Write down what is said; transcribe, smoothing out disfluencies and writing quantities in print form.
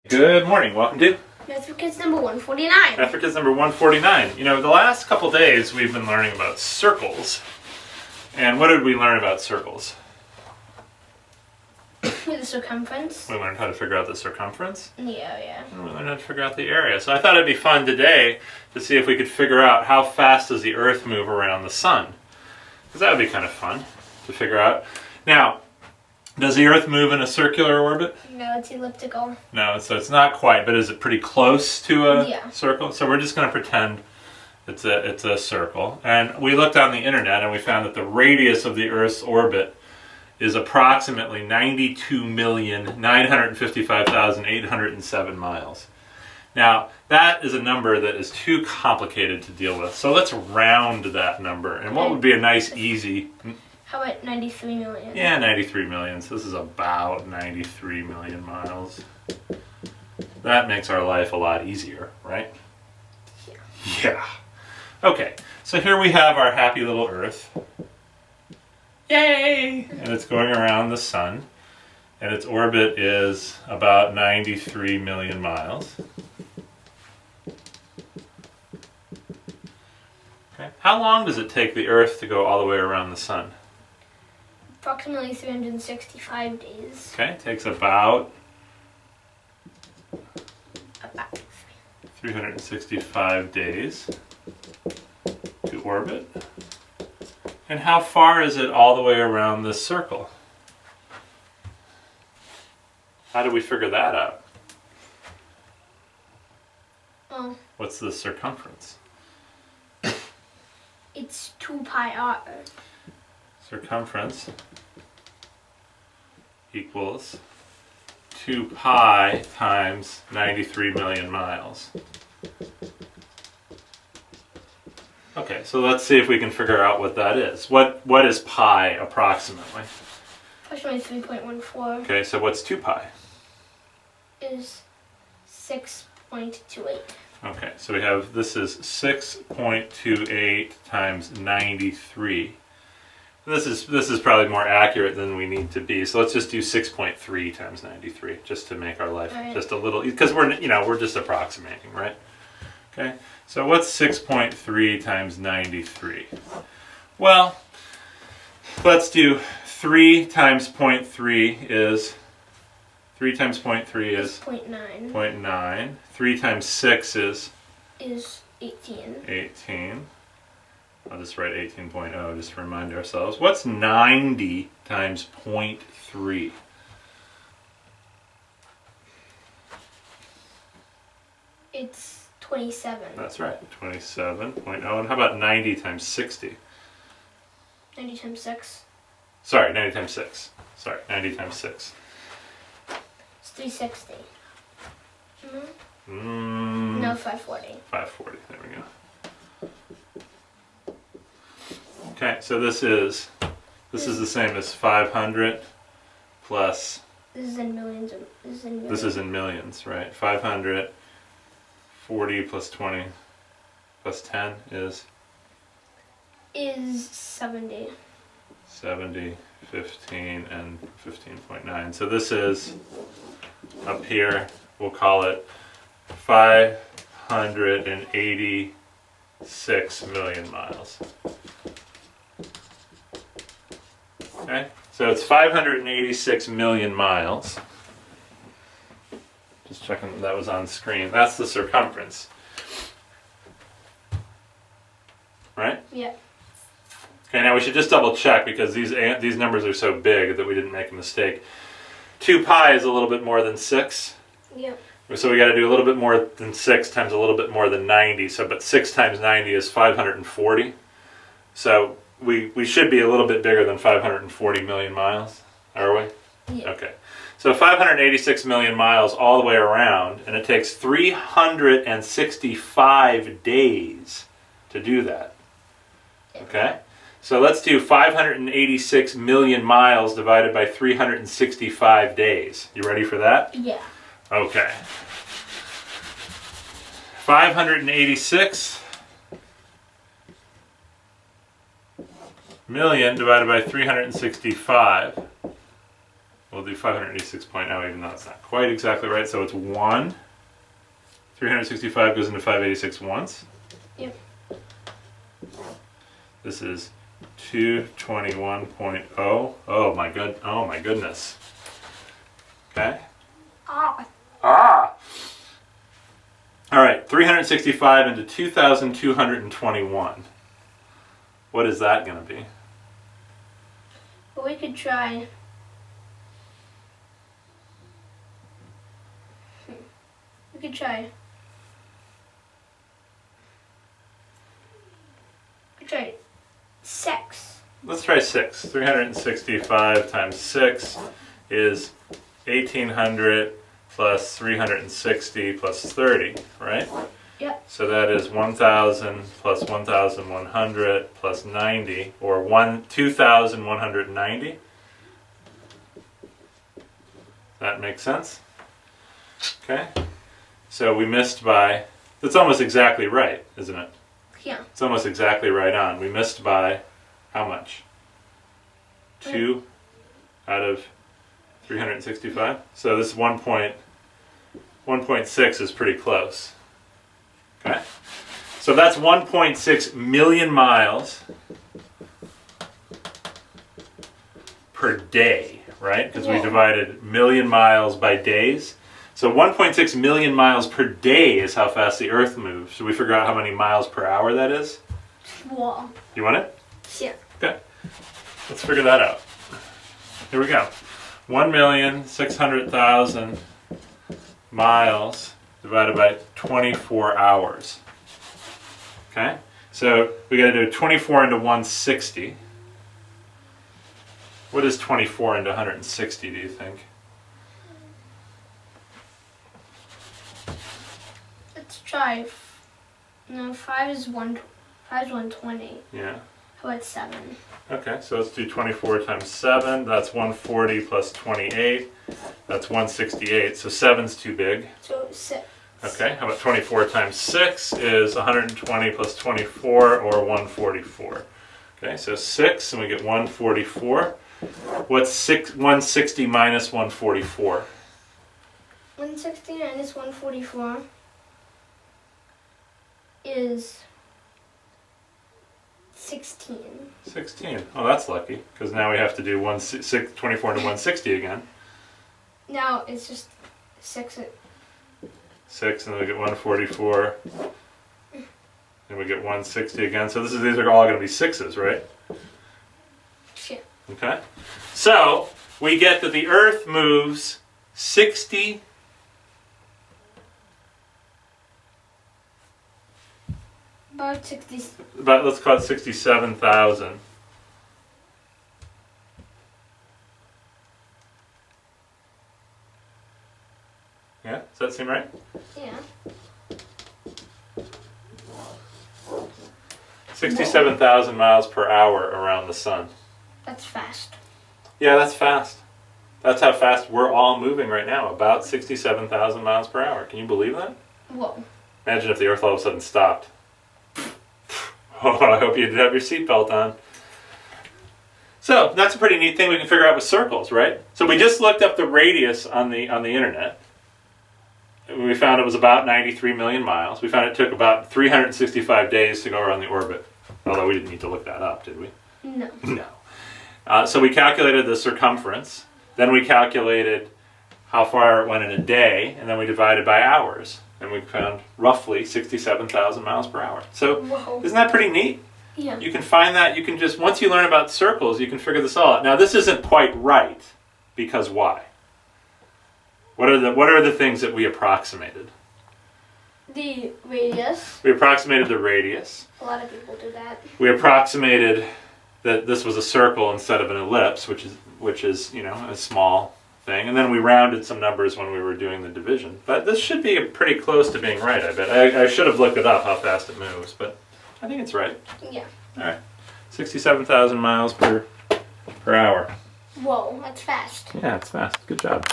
Good morning. Welcome to MathForKids number 149. MathForKids number 149. You know, the last couple days we've been learning about circles. And what did we learn about circles? The circumference. We learned how to figure out the circumference. Yeah. And we learned how to figure out the area. So I thought it'd be fun today to see if we could figure out how fast does the Earth move around the sun. Because that would be kind of fun to figure out. Now, does the Earth move in a circular orbit? No, it's elliptical. No, so it's not quite, but is it pretty close to a Yeah. circle? So we're just going to pretend it's a circle. And we looked on the internet and we found that the radius of the Earth's orbit is approximately 92,955,807 miles. Now, that is a number that is too complicated to deal with. So let's round that number. And what would be a nice, easy... How about 93 million? Yeah, 93 million. So this is about 93 million miles. That makes our life a lot easier, right? Yeah. Okay, so here we have our happy little Earth. Yay! And it's going around the sun. And its orbit is about 93 million miles. Okay. How long does it take the Earth to go all the way around the sun? Approximately 365 days. Okay, it takes about 365 days to orbit. And how far is it all the way around this circle? How do we figure that out? Well, What's the circumference? it's 2 pi r. Circumference equals 2 pi times 93 million miles. Okay, so let's see if we can figure out what that is. What is pi approximately? Approximately 3.14 Okay, so what's 2 pi? is 6.28. Okay, so we have, this is 6.28 times 93. This is probably more accurate than we need to be. So let's just do 6.3 times 93, just to make our life just a little, because we're just approximating, right? Okay, so what's 6.3 times 93? Well, let's do 3 times 0.3 is, 3 times 0.3 is 0.9. 0.9. 3 times 6 is 18. 18. I'll just write 18.0 just to remind ourselves. What's 90 times 0.3? It's 27. That's right, 27.0. And how about 90 times 60? 90 times 6. Sorry, 90 times 6. Sorry, 90 times 6. It's 360. Mm, No, 540. 540, there we go. Okay, so this is the same as 500 plus... This is in millions. This is in millions, right? 540 plus 20 plus 10 is? Is 70. 70, 15, and 15.9. So this is, up here, we'll call it 586 million miles. Okay, so it's 586 million miles. Just checking that was on screen. That's the circumference. Right? Yeah. Okay, now we should just double check because these numbers are so big that we didn't make a mistake. 2 pi is a little bit more than 6. Yep. So we got to do a little bit more than 6 times a little bit more than 90. So, but 6 times 90 is 540. So we should be a little bit bigger than 540 million miles, are we? Yeah. Okay. So 586 million miles all the way around, and it takes 365 days to do that. Okay? So let's do 586 million miles divided by 365 days. You ready for that? Yeah. Okay. 586 million divided by 365 we'll do 586.0 even though it's not quite exactly right. So it's 1. 365 goes into 586 once. Yep. This is 221.0. Oh my goodness. Okay. Ah. All right, 365 into 2,221. What is that going to be? Well, we could try. We could try. We could try 6. Let's try 6. 365 times 6 is 1,800 plus 360 plus 30, right? Yep. So that is 1,000 plus 1,100 plus 90, or 2,190. That makes sense? Okay. So we missed by, that's almost exactly right, isn't it? Yeah. It's almost exactly right on. We missed by how much? 2 out of 365? So this 1.6 is pretty close. Okay? So that's 1.6 million miles per day, right? Because we Yeah. divided million miles by days. So 1.6 million miles per day is how fast the Earth moves. Should we figure out how many miles per hour that is? Whoa. You want it? Yeah. Okay. Let's figure that out. Here we go. 1,600,000 miles divided by 24 hours. Okay? So we got to do 24 into 160. What is 24 into 160, do you think? Let's try. No, 5 is 120. Yeah. How about 7? Okay, so let's do 24 times 7. That's 140 plus 28. That's 168. So 7's too big. So 6. Okay, how about 24 times 6 is 120 plus 24, or 144. Okay, so 6, and we get 144. What's 160 minus 144? 160 minus 144 is 16. 16. Oh, that's lucky, because now we have to do 24 into 160 again. Now it's just 6. 6, and then we get 144. And we get 160 again. So these are all going to be 6s, right? Yeah. Okay. So we get that the Earth moves 60. About 60. About, let's call it 67,000. Yeah, does that seem right? Yeah. 67,000 miles per hour around the sun. That's fast. Yeah, that's fast. That's how fast we're all moving right now, about 67,000 miles per hour. Can you believe that? Whoa. Imagine if the Earth all of a sudden stopped. Oh, I hope you did have your seatbelt on. So that's a pretty neat thing we can figure out with circles, right? So we just looked up the radius on the internet. We found it was about 93 million miles. We found it took about 365 days to go around the orbit. Although we didn't need to look that up, did we? No. No. So we calculated the circumference. Then we calculated how far it went in a day, and then we divided by hours. And we found roughly 67,000 miles per hour. So Whoa. isn't that pretty neat? Yeah. You can find that, you can just, once you learn about circles, you can figure this all out. Now this isn't quite right, because why? What are the things that we approximated? The radius. We approximated the radius. A lot of people do that. We approximated that this was a circle instead of an ellipse, which is a small thing. And then we rounded some numbers when we were doing the division. But this should be pretty close to being right, I bet. I should have looked it up, how fast it moves, but I think it's right. Yeah. All right. 67,000 miles per hour. Whoa, that's fast. Yeah, it's fast. Good job.